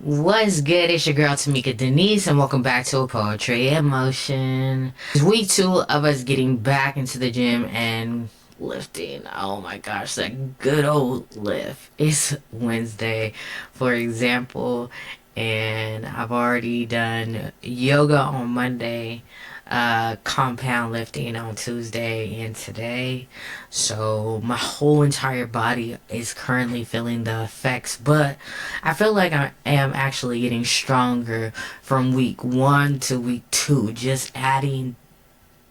What's good? It's your girl Tamika Denise, and welcome back to a Poetry in Motion. It's week 2 of us getting back into the gym and lifting. Oh my gosh, that good old lift. It's Wednesday, for example, and I've already done yoga on Monday, compound lifting on Tuesday and today. So my whole entire body is currently feeling the effects, but I feel like I am actually getting stronger from week 1 to week 2, just adding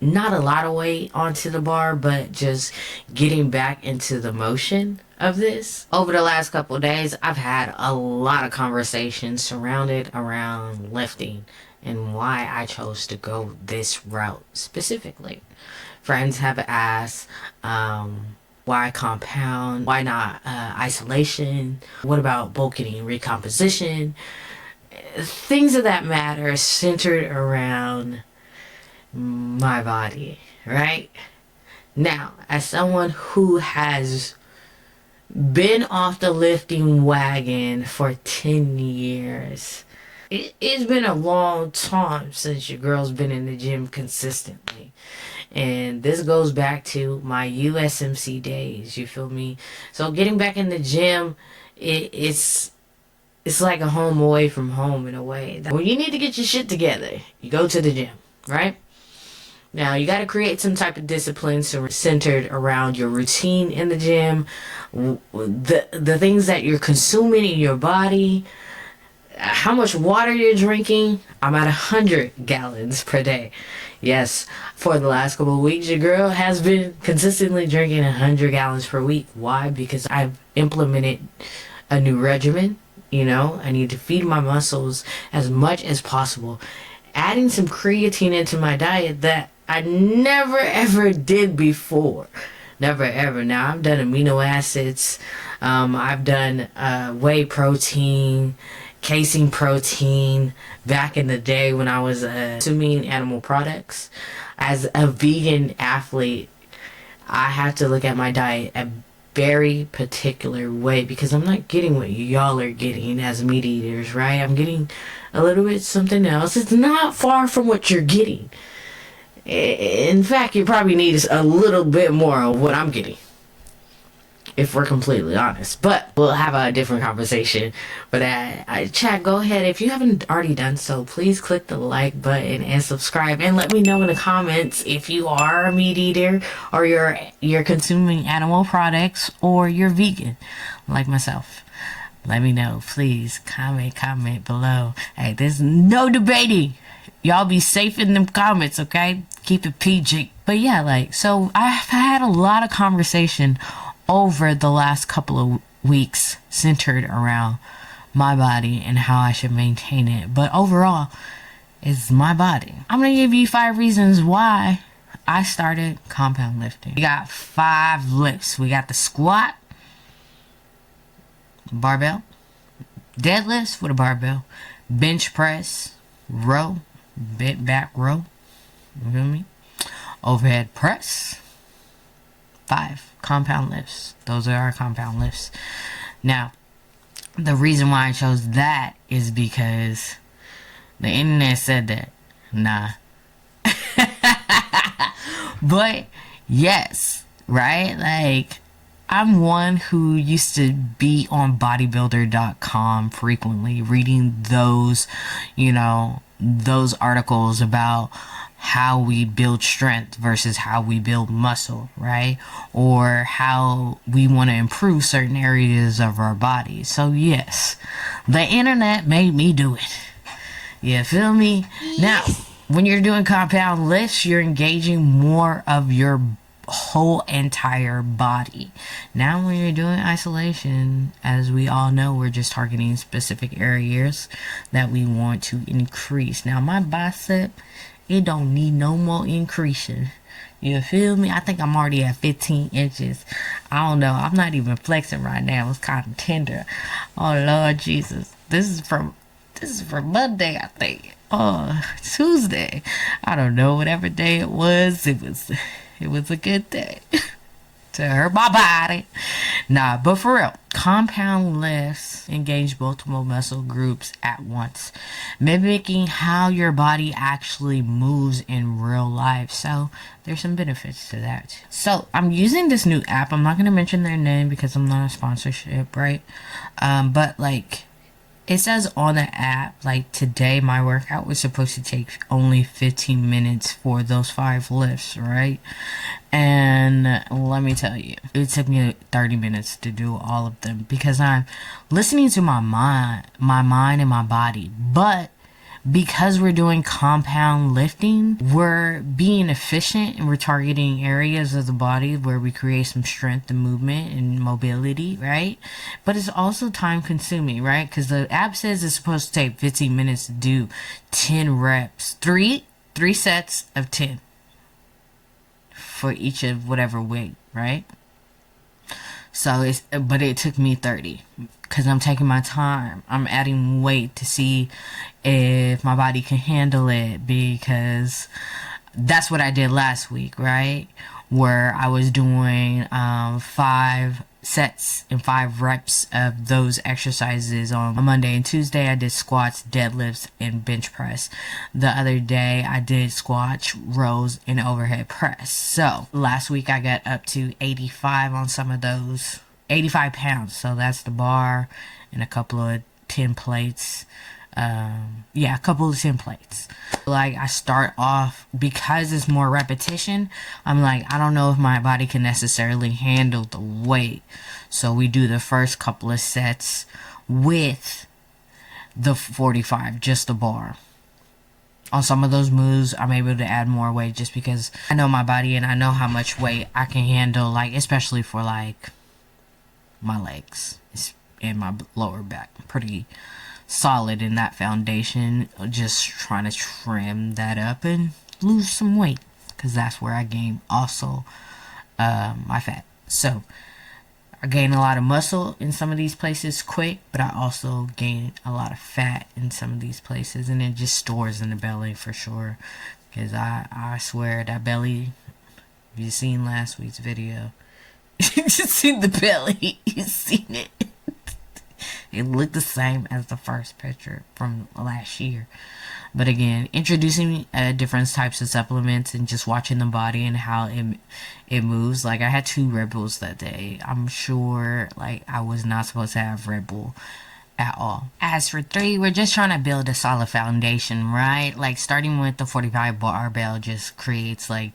not a lot of weight onto the bar, but just getting back into the motion of this. Over the last couple of days, I've had a lot of conversations surrounded around lifting and why I chose to go this route specifically. Friends have asked, why compound? Why not isolation? What about bulking and recomposition? Things of that matter centered around my body, right? Now, as someone who has been off the lifting wagon for 10 years, it's been a long time since your girl's been in the gym consistently. And this goes back to my USMC days, you feel me? So getting back in the gym, it's like a home away from home in a way. When you need to get your shit together, you go to the gym, right? Now, you got to create some type of discipline centered around your routine in the gym, the things that you're consuming in your body, how much water you're drinking. I'm at 100 gallons per day. Yes, for the last couple of weeks, your girl has been consistently drinking 100 gallons per week. Why? Because I've implemented a new regimen. I need to feed my muscles as much as possible. Adding some creatine into my diet that I never ever did before. Never ever. Now, I've done amino acids. I've done whey protein, casein protein back in the day when I was consuming animal products. As a vegan athlete, I have to look at my diet a very particular way because I'm not getting what y'all are getting as meat eaters, right? I'm getting a little bit something else. It's not far from what you're getting. In fact, you probably need a little bit more of what I'm getting, if we're completely honest. But we'll have a different conversation. But chat, go ahead. If you haven't already done so, please click the like button and subscribe, and let me know in the comments if you are a meat eater or you're consuming animal products or you're vegan like myself. Let me know, please. Comment below. Hey, there's no debating. Y'all be safe in them comments, okay? Keep it PG. But yeah, so I've had a lot of conversation over the last couple of weeks centered around my body and how I should maintain it. But overall, it's my body. I'm going to give you 5 reasons why I started compound lifting. We got 5 lifts. We got the squat, barbell, deadlifts with a barbell, bench press, row, bent back row, you feel me? Overhead press. 5 compound lifts. Those are our compound lifts. Now, the reason why I chose that is because the internet said that. Nah. But yes, right? I'm one who used to be on bodybuilder.com frequently, reading those articles about how we build strength versus how we build muscle, right? Or how we want to improve certain areas of our body. So yes, the internet made me do it. You feel me? Now, when you're doing compound lifts, you're engaging more of your whole entire body. Now when you're doing isolation, as we all know, we're just targeting specific areas that we want to increase. Now my bicep, it don't need no more increasing. You feel me? I think I'm already at 15 inches. I don't know. I'm not even flexing right now. It's kind of tender. Oh Lord Jesus. This is from Monday, I think. Oh, Tuesday. I don't know. Whatever day it was a good day. to hurt my body. Nah, but for real, compound lifts engage multiple muscle groups at once, mimicking how your body actually moves in real life. So there's some benefits to that. So I'm using this new app. I'm not going to mention their name because I'm not a sponsorship, right? But like, it says on the app, like today my workout was supposed to take only 15 minutes for those 5 lifts, right? And let me tell you, it took me 30 minutes to do all of them because I'm listening to my mind and my body. But because we're doing compound lifting, we're being efficient and we're targeting areas of the body where we create some strength and movement and mobility, right? But it's also time consuming, right? Because the app says it's supposed to take 15 minutes to do 10 reps, three sets of 10 for each of whatever weight, right? So but it took me 30 because I'm taking my time. I'm adding weight to see if my body can handle it, because that's what I did last week, right? Where I was doing 5 sets and 5 reps of those exercises on Monday and Tuesday. I did squats, deadlifts, and bench press. The other day I did squats, rows, and overhead press. So last week I got up to 85 on some of those. 85 pounds. So that's the bar and a couple of 10 plates. A couple of 10 plates. Like, I start off, because it's more repetition, I'm like, I don't know if my body can necessarily handle the weight. So we do the first couple of sets with the 45, just the bar. On some of those moves, I'm able to add more weight just because I know my body and I know how much weight I can handle, like, especially for, like, my legs and my lower back. Pretty solid in that foundation. Just trying to trim that up and lose some weight, because that's where I gain also my fat. So I gain a lot of muscle in some of these places quick, but I also gain a lot of fat in some of these places, and it just stores in the belly for sure. Because I swear that belly, if you seen last week's video, you just seen the belly, you seen it. It looked the same as the first picture from last year. But again, introducing different types of supplements and just watching the body and how it moves. Like, I had 2 Red Bulls that day. I'm sure, like, I was not supposed to have Red Bull at all. As for 3, we're just trying to build a solid foundation, right? Like, starting with the 45 barbell just creates, like,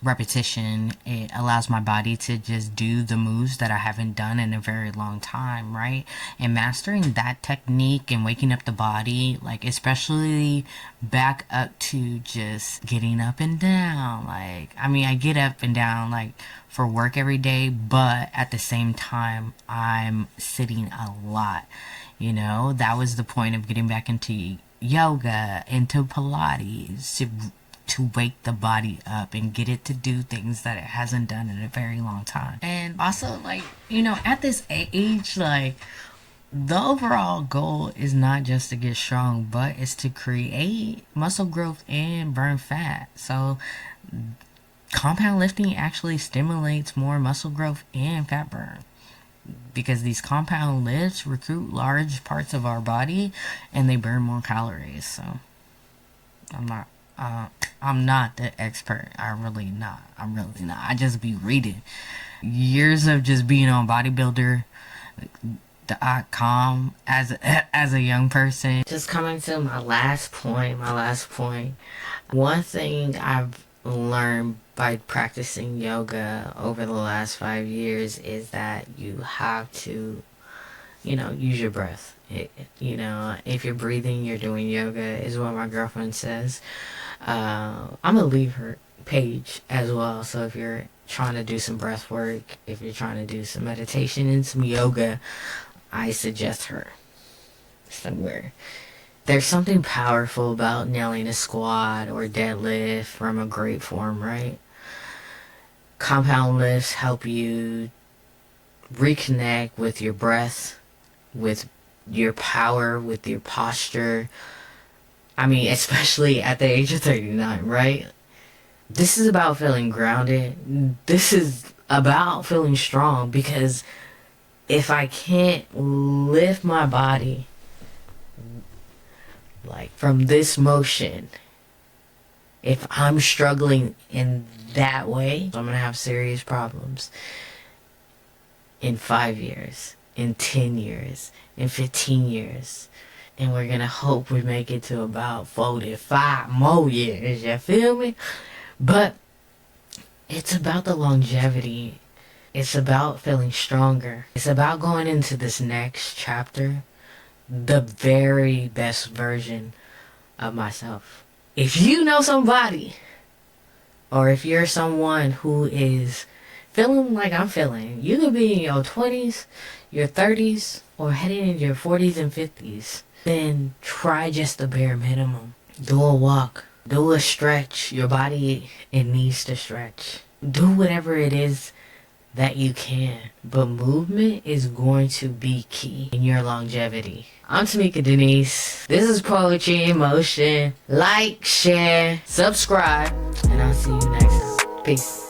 repetition. It allows my body to just do the moves that I haven't done in a very long time, right? And mastering that technique and waking up the body, like, especially back up to just getting up and down. Like, I mean, I get up and down, like, for work every day, but at the same time, I'm sitting a lot. You know, that was the point of getting back into yoga, into Pilates, to wake the body up and get it to do things that it hasn't done in a very long time. And also, like, you know, at this age, like, the overall goal is not just to get strong, but it's to create muscle growth and burn fat. So compound lifting actually stimulates more muscle growth and fat burn, because these compound lifts recruit large parts of our body and they burn more calories. So I'm not the expert. I'm really not. I just be reading. Years of just being on bodybuilder.com as a young person. Just coming to my last point. One thing I've learned by practicing yoga over the last 5 years is that you have to, use your breath. If you're breathing, you're doing yoga, is what my girlfriend says. I'm gonna leave her page as well, so if you're trying to do some breath work, if you're trying to do some meditation and some yoga, I suggest her somewhere. There's something powerful about nailing a squat or deadlift from a great form, right? Compound lifts help you reconnect with your breath, with your power, with your posture. I mean, especially at the age of 39, right? This is about feeling grounded. This is about feeling strong, because if I can't lift my body like from this motion, if I'm struggling in that way, I'm gonna have serious problems in 5 years, in 10 years, in 15 years. And we're gonna hope we make it to about 45 more years, you feel me? But it's about the longevity. It's about feeling stronger. It's about going into this next chapter the very best version of myself. If you know somebody, or if you're someone who is feeling like I'm feeling, you could be in your 20s, your 30s, or heading into your 40s and 50s, then try just the bare minimum. Do a walk. Do a stretch. Your body, it needs to stretch. Do whatever it is that you can. But movement is going to be key in your longevity. I'm Tamika Denise. This is Poetry in Motion. Like, share, subscribe, and I'll see you next time. Peace.